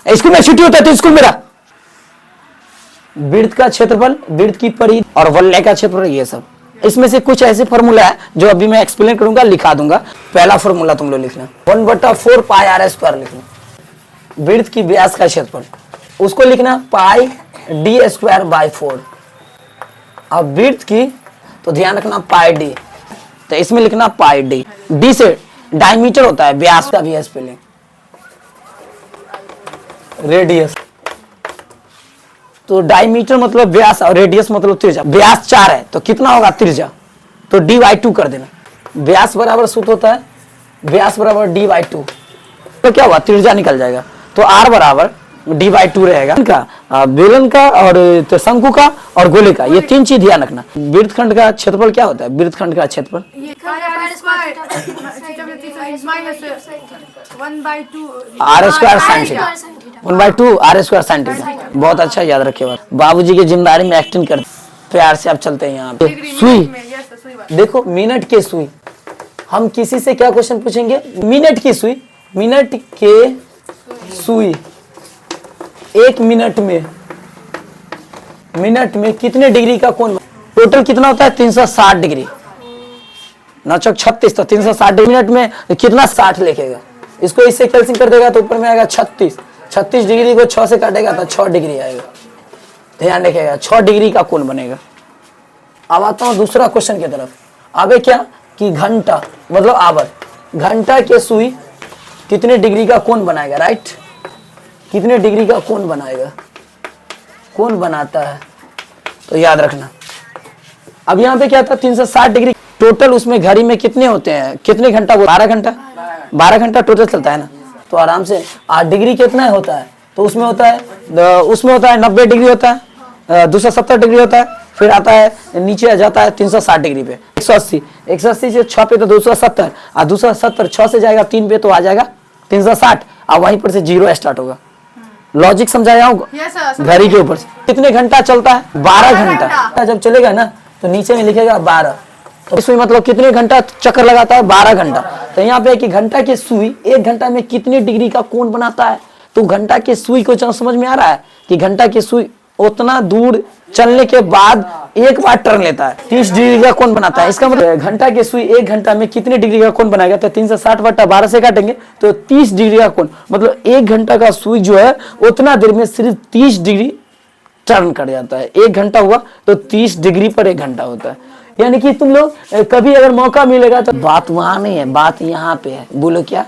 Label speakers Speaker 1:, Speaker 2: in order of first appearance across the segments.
Speaker 1: School में छुट्टी होता है तो स्कूल में रह। वृत्त का क्षेत्रफल, वृत्त की परिधि और वलय का क्षेत्रफल, ये सब इसमें से कुछ ऐसे फॉर्मूला है जो अभी मैं एक्सप्लेन करूंगा, लिखा दूंगा। पहला फॉर्मूला तुम लोग लिखना 1/4 पाई आर स्क्वायर लिखना। वृत्त की व्यास का क्षेत्रफल उसको लिखना पाई डी स्क्वायर बाई 4। अब वृत्त की तो ध्यान रखना पाई डी, तो इसमें लिखना पाई डी। डी से डायमीटर होता है, व्यास का भी है स्पेलिंग। रेडियस तो डायमीटर मतलब व्यास और रेडियस मतलब त्रिज्या। व्यास 4 है तो कितना होगा त्रिज्या, तो dy/2 कर देना। व्यास बराबर सूत्र होता है व्यास बराबर dy/2, तो क्या हुआ त्रिज्या निकल जाएगा। तो r बराबर dy/2 रहेगा। इनका बेलन का और तो शंकु का और गोले का, ये तीन चीज ध्यान रखना। वृत्तखंड का क्षेत्रफल क्या होता है, वृत्तखंड का क्षेत्रफल r square sine theta, 1/2 r square sine theta. बहुत अच्छा याद रखिएगा, बाबूजी की जिम्मेदारी में एक्टिंग करते प्यार से। आप चलते हैं यहाँ पे सुई, देखो मिनट के सुई। हम किसी से क्या क्वेश्चन पूछेंगे, मिनट की सुई, मिनट के सुई 1 मिनट में कितने डिग्री का कोण, टोटल कितना होता है 360 डिग्री, नचक 36, तो 360 डिग्री मिनट में कितना 60 लिखेगा। इसको इससे कैंसिल कर देगा तो ऊपर में आएगा 36। 36 डिग्री को 6 से काटेगा तो 6 डिग्री आएगा। ध्यान रखिएगा 6 डिग्री का कोण बनेगा। अब आता हूं दूसरा क्वेश्चन की तरफ। अबे क्या कि घंटा मतलब आवर, घंटा के सुई कितने डिग्री का कोण बनाएगा, राइट। कितने डिग्री का कोण बनाएगा, कोण बनाता है तो याद रखना। अब यहाँ पे क्या था 360 डिग्री टोटल, उसमें घड़ी में कितने होते हैं, कितने घंटा, 12 घंटा, 12 घंटा टोटल चलता है ना। तो आराम से 8 डिग्री कितना होता है, तो उसमें होता है 90 डिग्री होता है, 270 डिग्री होता है, फिर आता है नीचे आ जाता है 360 डिग्री पे 180 से 6 पे तो 270, और 270 6 से जाएगा 3 पे तो आ जाएगा 360, और वहीं पर से 0 स्टार्ट होगा। लॉजिक समझाया हूँ घड़ी के ऊपर से। कितने घंटा चलता है, 12 घंटा। जब चलेगा ना तो नीचे में लिखेगा 12, तो सुई मतलब कितने घंटा चक्कर लगाता है, 12 घंटा। तो यहाँ पे कि घंटा के सुई 1 घंटा में कितने डिग्री का कोण बनाता है, तो घंटा के सुई को समझ में आ रहा है कि घंटा के सुई उतना दूर चलने के बाद एक बार टर्न लेता है, 30 डिग्री का कोण बनाता है। इसका मतलब घंटा के सुई 1 घंटा में कितने डिग्री का कोण बनाएगा, तो 360/12 से काटेंगे तो 30 डिग्री का कोण, मतलब 1 घंटा का सुई जो है उतना देर में सिर्फ 30 डिग्री टर्न कर जाता है। 1 घंटा हुआ तो 30 डिग्री पर 1 घंटा होता है। यानी कि तुम लोग कभी अगर मौका मिलेगा तो बात वहां नहीं है, बात यहाँ पे है। बोलो क्या,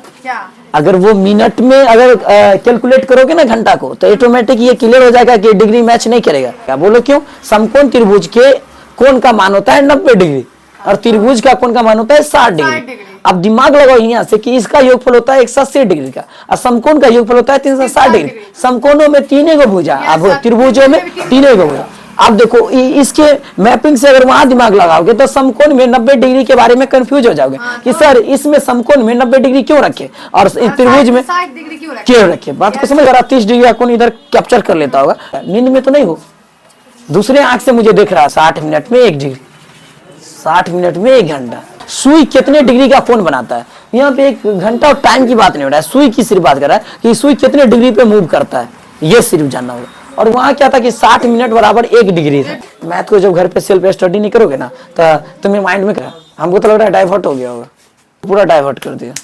Speaker 1: अगर वो मिनट में अगर कैलकुलेट करोगे ना घंटा को, तो ऑटोमेटिक ये क्लियर हो जाएगा कि डिग्री मैच नहीं करेगा। क्या बोलो क्यों, समकोण त्रिभुज के कोण का मान होता है 90 डिग्री और त्रिभुज का कोण का मान होता है 60 डिग्री। अब दिमाग लगाओ यहाँ से कि इसका योगफल होता है 180 डिग्री का और समकोण का योगफल होता है 360 डिग्री। समकोणों में 3 गो भुजा, अब त्रिभुजों में 3 गो भुजा। आप देखो इसके मैपिंग से अगर वहां दिमाग लगाओगे तो समकोण में 90 डिग्री के बारे में कंफ्यूज हो जाओगे कि सर इसमें समकोण में 90 डिग्री क्यों रखे और त्रिभुज में
Speaker 2: 60 डिग्री
Speaker 1: क्यों रखे। बात को समझ, अगर 30 डिग्री का कोण इधर कैप्चर कर लेता होगा, नींद में तो नहीं हो, दूसरे आंख से मुझे देख रहा है 60 मिनट में 1 डिग्री, 60 मिनट में 1 घंटा। सुई कितने डिग्री का कोण बनाता है, यहाँ पे 1 घंटा और टाइम की बात नहीं हो रहा है, सुई की सिर्फ बात कर रहा है कि सुई कितने डिग्री पे मूव करता है, ये सिर्फ जानना होगा। और वहां क्या था कि 60 मिनट बराबर 1 डिग्री था। मैथ को जब घर पे सेल्फ स्टडी नहीं करोगे ना तो तुम्हें माइंड में क्या, हमको तो लग रहा है डाइवर्ट हो गया होगा, पूरा डाइवर्ट कर दिया।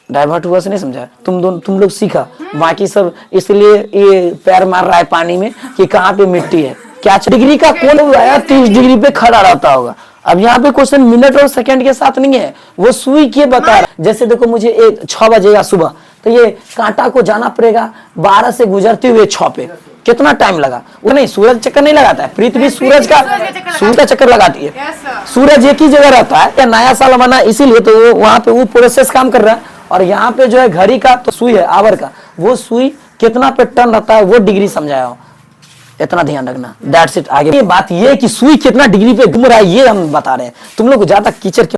Speaker 1: डाइवर्ट हुआ से नहीं समझा, तुम लोग सीखा, बाकी सब इसलिए ये पैर मार रहा है पानी में कि कहाँ पे मिट्टी है। क्या डिग्री का कोण आया 30 डिग्री पे खड़ा रहता होगा। अब यहाँ पे क्वेश्चन मिनट और सेकंड के साथ नहीं है, वो सुई के बता रहा। जैसे देखो मुझे 6 बजेगा सुबह, तो ये कांटा को जाना पड़ेगा 12 से गुजरते हुए 6 पे, कितना टाइम लगा। वो नहीं, सूरज चक्कर नहीं लगाता है, पृथ्वी सूरज का चक्कर लगाती है। सूरज एक ही जगह रहता है, या नया साल मना इसीलिए तो वो वहां पे वो प्रोसेस काम कर रहा है। और यहाँ पे जो है घड़ी का तो सुई है आवर का, वो सुई कितना पे टर्न रहता है वो डिग्री समझाया हो, इतना ध्यान रखना। That's it. आगे ये बात ये कि सुई कितना डिग्री पे घूम रहा है ये हम बता रहे हैं। तुम लोग ज्यादा कीचड़